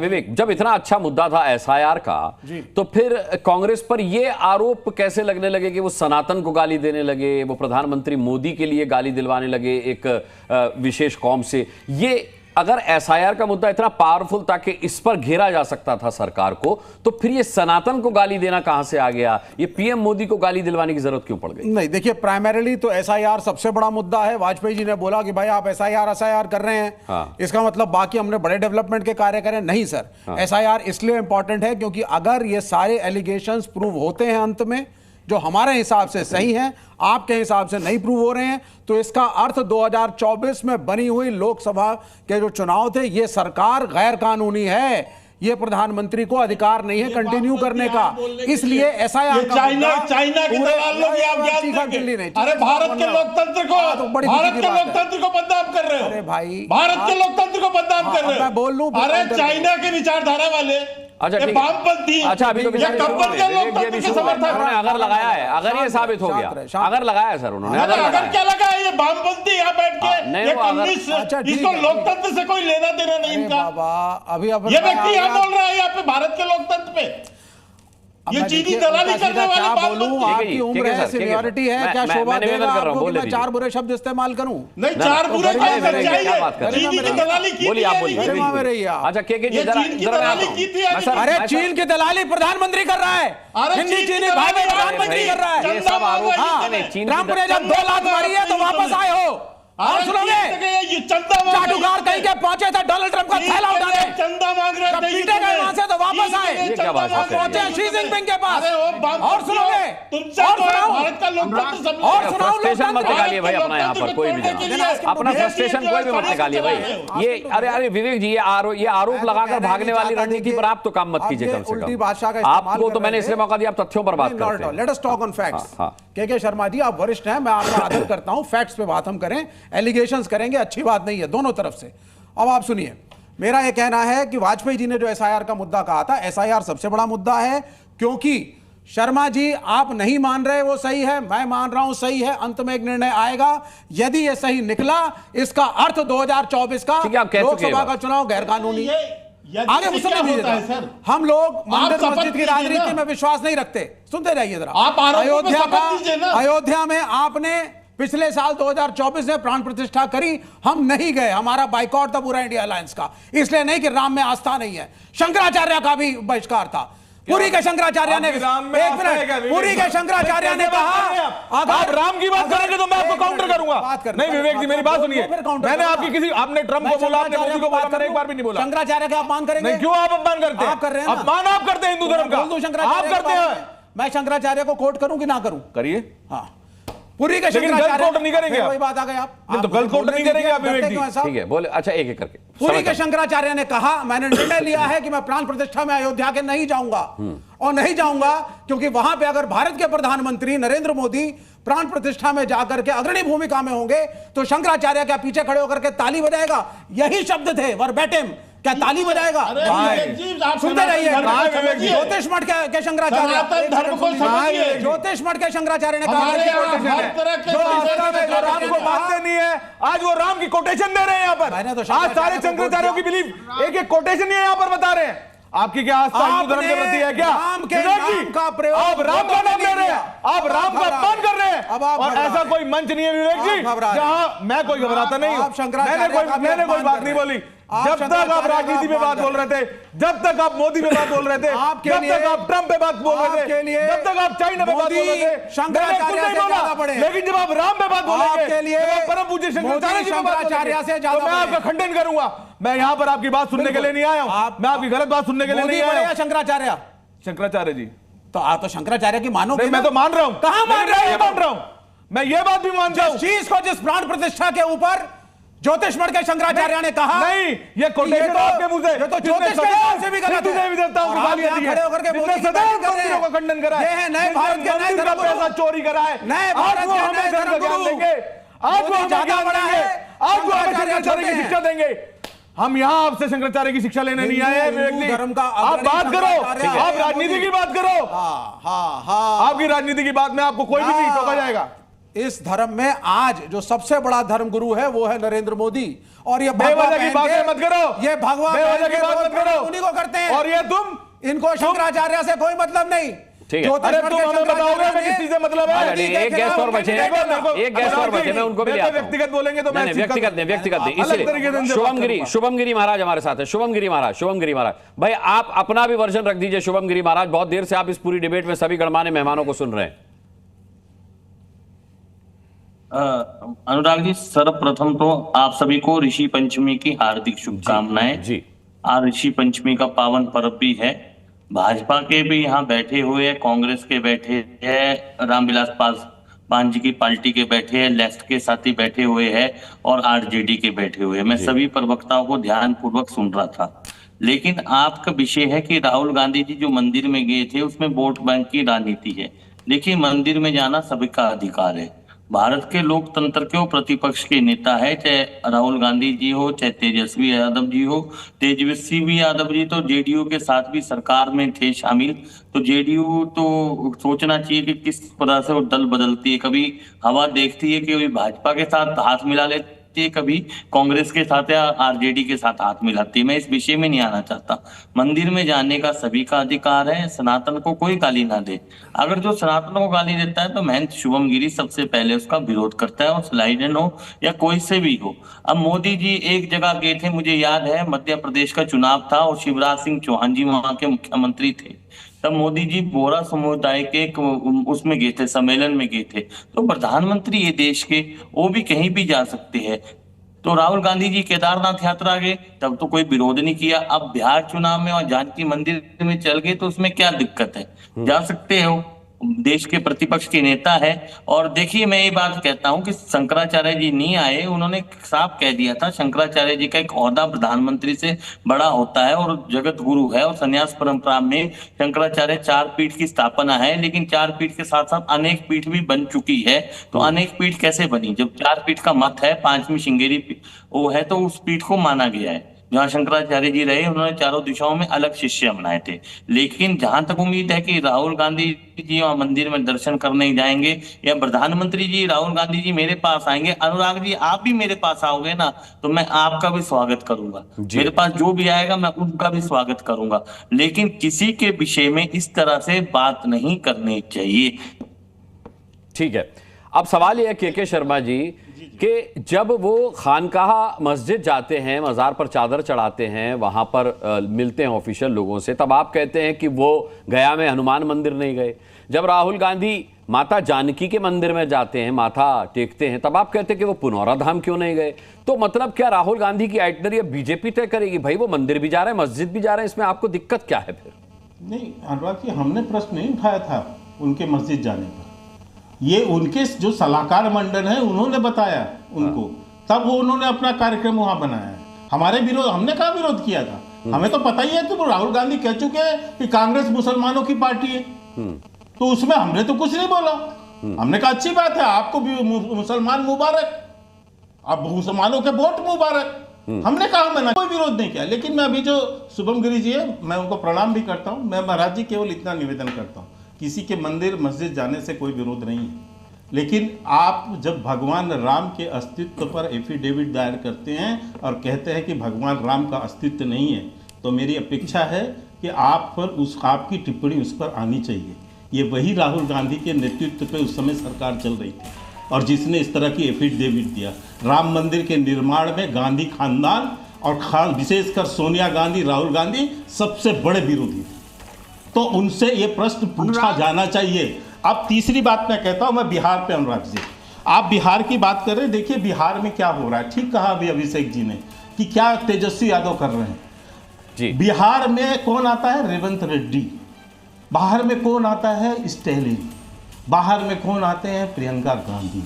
विवेक, जब इतना अच्छा मुद्दा था एसआईआर का, तो फिर कांग्रेस पर ये आरोप कैसे लगने लगे कि वो सनातन को गाली देने लगे, वो प्रधानमंत्री मोदी के लिए गाली दिलवाने लगे एक विशेष कौम से? ये अगर एसआईआर का मुद्दा इतना पावरफुल था कि इस पर घेरा जा सकता था सरकार को, तो फिर ये सनातन को गाली देना कहां से आ गया? ये पीएम मोदी को गाली दिलवाने की जरूरत क्यों पड़ गई? नहीं, देखिए, प्राइमरीली तो एसआईआर सबसे बड़ा मुद्दा है। वाजपेयी जी ने बोला कि भाई आप एसआईआर कर रहे हैं, हाँ। इसका मतलब बाकी हमने बड़े डेवलपमेंट के कार्य करें? नहीं सर, हाँ। एसआईआर इसलिए इंपॉर्टेंट है क्योंकि अगर ये सारे एलिगेशंस प्रूव होते हैं अंत में, जो हमारे हिसाब से सही हैं, आपके हिसाब से नहीं प्रूव हो रहे हैं, तो इसका अर्थ 2024 में बनी हुई लोकसभा के जो चुनाव थे, ये सरकार गैर कानूनी है। ये प्रधानमंत्री को अधिकार नहीं है कंटिन्यू करने का। इसलिए एसआईआर चाइना के दलाल लोग आप जानते हैं। अरे भारत के लोकतंत्र को बदनाम कर रहे हो। अरे भाई, भारत के लोकतंत्र को बदनाम कर रहे हो। मैं बोल लूं, अरे चाइना के विचारधारा वाले, अच्छा ठीक है, अच्छा अभी तो अगर लगाया है, अगर ये साबित हो गया, अगर लगाया है सर उन्होंने, अगर क्या लगा है? ये वामपंथी यहाँ बैठ के इसको लोकतंत्र से कोई लेना देना नहीं इनका। अभी ये व्यक्ति यहाँ बोल रहा है यहाँ पे भारत के लोकतंत्र पे, ये चीनी दलाली करने वाले आपकी उम्र है, सीनियरिटी है, क्या शोभा देगा आपको कि मैं चार बुरे शब्द इस्तेमाल करूं? नहीं, चार बुरे चीनी की दलाली की थी। अच्छा अरे चीन की दलाली प्रधानमंत्री कर रहा है, हिंदी चीनी भाई प्रधानमंत्री कर रहा है। ट्रंप ने जब 2 लाख मारी है तो वापस आए हो। और सुनोगे, चाटुकार कहीं के पहुंचे थे डोनाल्ड ट्रंप का थैला उठाने, चंदा मांग रहे थे, पीटे गए वहां से तो वापस आए, पहुंचे शी जिनपिंग के पास। और सुनोगे, भारत का लोकतंत्र सब, और सुनाओ, फ्रस्ट्रेशन मत निकालिए भाई अपना, यहाँ पर कोई भी अपना फ्रस्ट्रेशन कोई भी मत निकालिए भाई। ये अरे विवेक जी, ये आरोप लगाकर भागने वाली रणनीति पर आप तो काम मत कीजिए कम से कम। आपको तो मैंने इसलिए मौका दिया, आप तथ्यों पर बात करते हैं। Let us talk on facts. के शर्मा जी, आप वरिष्ठ हैं, मैं आपका आदर करता हूं, फैक्ट्स पे बात हम करें, एलिगेशंस करेंगे, अच्छी बात नहीं है दोनों तरफ से। अब आप सुनिए, मेरा यह कहना है कि वाजपेयी जी ने जो एसआईआर का मुद्दा कहा था, एसआईआर सबसे बड़ा मुद्दा है, क्योंकि शर्मा जी आप नहीं मान रहे वो सही है, मैं मान रहा हूं सही है, अंत में एक निर्णय आएगा। यदि यह सही निकला, इसका अर्थ 2024 का लोकसभा का चुनाव गैर कानूनी। आगे मुझसे नहीं देता। हम लोग मंदिर मस्जिद की राजनीति में विश्वास नहीं रखते। सुनते रहिए जरा। अयोध्या में आपने पिछले साल 2024 में प्राण प्रतिष्ठा करी, हम नहीं गए, हमारा बाइकआउट था पूरा इंडिया अलायंस का, इसलिए नहीं कि राम में आस्था नहीं है। शंकराचार्य का भी बहिष्कार था। पुरी के शंकराचार्य ने, एक मिनट, पुरी के शंकराचार्य ने कहा आप राम की बात करेंगे तो मैं आपको काउंटर करूंगा। नहीं विवेक जी, मेरी बात सुनिए, मैंने आपकी किसी, आपने ट्रंप को बोला, आपने मोदी को बोला, मैंने एक बार भी नहीं बोला। शंकराचार्य का अपमान करेंगे? नहीं, क्यों आप अपमान करते हैं? आप कर रहे हैं, अपमान आप करते हैं हिंदू धर्म का, आप करते हैं। मैं शंकराचार्य को कोट करूं कि ना करूं? करिए। हाँ, पूरी के शंकराचार्य कोट नहीं करेंगे, वही बात आ गई। आप तो गलत कोट नहीं करेंगे आप विवेक जी, ठीक है बोले। अच्छा एक एक करके। पूरी के शंकराचार्य ने कहा, मैंने निर्णय लिया है कि मैं प्राण प्रतिष्ठा में अयोध्या के नहीं जाऊंगा, और नहीं जाऊंगा क्योंकि वहां पे अगर भारत के प्रधानमंत्री नरेंद्र मोदी प्राण प्रतिष्ठा में जाकर के अग्रणी भूमिका में होंगे तो शंकराचार्य के पीछे खड़े होकर के ताली बजाएगा। यही शब्द थे वर्बैटिम। क्या ताली बजाएगा? सुनते रहिए। ज्योतिष मठ के शंकराचार्य, ज्योतिष मठ के शंकराचार्य ने कहा जो राम को मानते नहीं है, आज वो राम की कोटेशन दे रहे हैं यहाँ पर। आज सारे शंकराचार्यों की बिलीफ एक एक कोटेशन ही यहाँ पर बता रहे हैं। आपकी क्या आस्था हिंदू धर्म के प्रति है क्या? राम के नाम का प्रयोग, आप राम का नाम ले रहे हैं, आप राम का अपमान कर रहे हैं। और ऐसा कोई मंच नहीं है विवेक जी जहां मैं कोई घबराता नहीं हूं, मैंने कोई बात नहीं बोली। जब तक आप राजनीति में बात बोल रहे थे, जब तक आप मोदी पे बात बोल रहे थे, जब तक आप ट्रंप पे बात बोल रहे थे, जब तक आप चाइना पे बात बोल रहे थे, शंकराचार्य से ज्यादा बड़े। लेकिन जब आप राम पे बात बोलेंगे, परम पूज्य शंकराचार्य से ज्यादा, तो मैं आपका खंडन करूंगा। मैं यहाँ पर आपकी बात सुनने के लिए नहीं आया हूँ, मैं आपकी गलत बात सुनने के लिए नहीं आया। शंकराचार्य, शंकराचार्य जी, तो आप तो शंकराचार्य की मानो? मैं तो मान रहा हूँ। कहां मान रहे हैं? मान रहा हूँ मैं, ये बात भी मानता हूँ। चीज को जिस प्राण प्रतिष्ठा के ऊपर ज्योतिष मठ के शंकराचार्य ने कहा, नहीं ये कोटेशन आपके मुंह से, ये तो ज्योतिष के नाम से भी गलत है। देवताओं की गालियां दी है, मंदिरों का खंडन करा है, ये है नए भारत के नए धर्म पैसा चोरी करा है, नए भारत के नए धर्म ज्ञान देंगे, आज वो हमें ज्ञान देंगे, आज वो हमें शंकराचार्य की शिक्षा देंगे। हम यहाँ आपसे शंकराचार्य की शिक्षा लेने नहीं आए हैं विवेक जी। आप बात करो, आप राजनीति की बात करो। आपकी राजनीति की बात में आपको कोई भी नहीं टोका जाएगा। इस धर्म में आज जो सबसे बड़ा धर्म गुरु है वो है नरेंद्र मोदी। और ये बेवजह की बातें मत करो, ये भगवान बेवजह की बात मत करो, उन्हीं को करते हैं। और ये तुम इनको शंकराचार्य से कोई मतलब नहीं। ठीक है, अरे तुम हमें बताओगे मैं किस चीज से मतलब है? एक गेस्ट और बचे, एक गेस्ट और बचे, मैं उनको भी ले आता हूं। व्यक्तिगत बोलेंगे तो मैं व्यक्तिगत नहीं, इसलिए शुभम गिरी महाराज हमारे साथ है। शुभम गिरी महाराज भाई, आप अपना भी वर्जन रख दीजिए। शुभम गिरी महाराज, बहुत देर से आप इस पूरी डिबेट में सभी गणमान्य मेहमानों को सुन रहे हैं। अनुराग जी, सर्वप्रथम तो आप सभी को ऋषि पंचमी की हार्दिक शुभकामनाएं जी। आज ऋषि पंचमी का पावन पर्व भी है। भाजपा के भी यहाँ बैठे हुए हैं, कांग्रेस के बैठे हैं, रामविलास पासवान जी की पार्टी के बैठे हैं, लेफ्ट के साथी बैठे हुए हैं और आरजेडी के बैठे हुए हैं। मैं सभी प्रवक्ताओं को ध्यान पूर्वक सुन रहा था, लेकिन आपका विषय है कि राहुल गांधी जी जो मंदिर में गए थे उसमें वोट बैंक की राजनीति है। देखिए, मंदिर में जाना सभी का अधिकार है। भारत के लोकतंत्र के वो प्रतिपक्ष के नेता है, चाहे राहुल गांधी जी हो, चाहे तेजस्वी यादव जी हो। तेजस्वी यादव जी तो जेडीयू के साथ भी सरकार में थे शामिल, तो जेडीयू तो सोचना चाहिए कि किस तरह से वो दल बदलती है। कभी हवा देखती है कि कभी भाजपा के साथ हाथ मिला लेती है, कभी कांग्रेस के साथ या आरजेडी के साथ हाथ मिलाती है। मैं इस विषय में नहीं आना चाहता। मंदिर में जाने का सभी का अधिकार है, सनातन को कोई गाली ना दे। अगर जो सनातन को गाली देता है तो महंत शुभम गिरी सबसे पहले उसका विरोध करता है, और स्लाइडन हो या कोई से भी हो। अब मोदी जी एक जगह गए थे, मुझे याद है मध्य प्रदेश का चुनाव था और शिवराज सिंह चौहान जी वहां के मुख्यमंत्री थे। तब मोदी जी बोरा समुदाय के उसमें गए थे, सम्मेलन में गए थे। तो प्रधानमंत्री ये देश के, वो भी कहीं भी जा सकते हैं। तो राहुल गांधी जी केदारनाथ यात्रा गए, तब तो कोई विरोध नहीं किया। अब बिहार चुनाव में और जानकी मंदिर में चल गए तो उसमें क्या दिक्कत है? जा सकते हो, देश के प्रतिपक्ष के नेता है। और देखिए, मैं ये बात कहता हूं कि शंकराचार्य जी नहीं आए, उन्होंने साफ कह दिया था शंकराचार्य जी का एक ओहदा प्रधानमंत्री से बड़ा होता है और जगत गुरु है। और संन्यास परंपरा में शंकराचार्य 4 पीठ की स्थापना है, लेकिन 4 पीठ के साथ साथ अनेक पीठ भी बन चुकी है। तो अनेक पीठ कैसे बनी? जब 4 पीठ का मत है, 5वीं श्रृंगेरी वो है, तो उस पीठ को माना गया है। जहाँ शंकराचार्य जी रहे, उन्होंने चारों दिशाओं में अलग शिष्य बनाए थे। लेकिन जहां तक उम्मीद है कि राहुल गांधी जी वहां मंदिर में दर्शन करने जाएंगे या प्रधानमंत्री जी राहुल गांधी जी मेरे पास आएंगे, अनुराग जी आप भी मेरे पास आओगे ना, तो मैं आपका भी स्वागत करूंगा। मेरे पास जो भी आएगा मैं उनका भी स्वागत करूंगा। लेकिन किसी के विषय में इस तरह से बात नहीं करनी चाहिए। ठीक है, अब सवाल यह है के शर्मा जी कि जब वो खानकाहा मस्जिद जाते हैं, मज़ार पर चादर चढ़ाते हैं, वहां पर मिलते हैं ऑफिशियल लोगों से, तब आप कहते हैं कि वो गया में हनुमान मंदिर नहीं गए। जब राहुल गांधी माता जानकी के मंदिर में जाते हैं, माथा टेकते हैं, तब आप कहते हैं कि वो पुनौरा धाम क्यों नहीं गए। तो मतलब क्या राहुल गांधी की आइटनरी अब बीजेपी तय करेगी? भाई वो मंदिर भी जा रहे हैं, मस्जिद भी जा रहे हैं, इसमें आपको दिक्कत क्या है फिर? नहीं अनुराग जी, हमने प्रश्न नहीं उठाया था उनके मस्जिद जाने पर। ये उनके जो सलाहकार मंडल है उन्होंने बताया उनको, तब वो उन्होंने अपना कार्यक्रम वहां बनाया है। हमारे विरोध, हमने कहा विरोध किया था? हमें तो पता ही है। तो राहुल गांधी कह चुके हैं कि कांग्रेस मुसलमानों की पार्टी है, तो उसमें हमने तो कुछ नहीं बोला। हमने कहा अच्छी बात है, आपको भी मुसलमान मुबारक, अब मुसलमानों के वोट मुबारक। हमने कहा, मैंने कोई विरोध नहीं किया। लेकिन मैं अभी जो शुभम गिरी जी है, मैं उनको प्रणाम भी करता हूँ। मैं महाराज जी केवल इतना निवेदन करता हूँ, किसी के मंदिर मस्जिद जाने से कोई विरोध नहीं है, लेकिन आप जब भगवान राम के अस्तित्व पर एफिडेविट दायर करते हैं और कहते हैं कि भगवान राम का अस्तित्व नहीं है, तो मेरी अपेक्षा है कि आप पर आपकी टिप्पणी उस पर आनी चाहिए। ये वही राहुल गांधी के नेतृत्व पे उस समय सरकार चल रही थी और जिसने इस तरह की एफिडेविट दिया। राम मंदिर के निर्माण में गांधी खानदान और विशेषकर सोनिया गांधी, राहुल गांधी सबसे बड़े विरोधी थे, तो उनसे ये प्रश्न पूछा जाना चाहिए। अब तीसरी बात मैं कहता हूं, मैं बिहार पे, अनुराग जी आप बिहार की बात कर रहे हैं। देखिए बिहार में क्या हो रहा है, ठीक कहा अभी अभिषेक जी ने कि क्या तेजस्वी यादव कर रहे हैं जी। बिहार में कौन आता है? रेवंत रेड्डी। बाहर में कौन आता है? स्टैलिन। बाहर में कौन आते हैं? प्रियंका गांधी।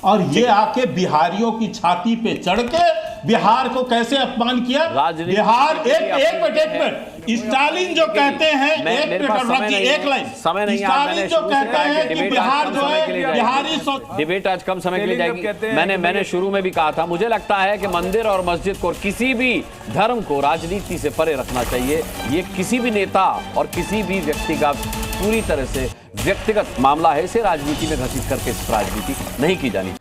और ये आके बिहारियों की छाती पे चढ़ के बिहार को कैसे अपमान किया। बिहार एक मिनट स्टालिन जो कहते हैं, एक लाइन, स्टालिन जो कहते हैं कि बिहार जो है बिहारी। डिबेट आज कम समय के लिए जाएगी। मैंने शुरू में भी कहा था, मुझे लगता है कि मंदिर और मस्जिद को और किसी भी धर्म को राजनीति से परे रखना चाहिए। ये किसी भी नेता और किसी भी व्यक्ति का पूरी तरह से व्यक्तिगत मामला है, इसे राजनीति में घसीट करके राजनीति नहीं की जानी।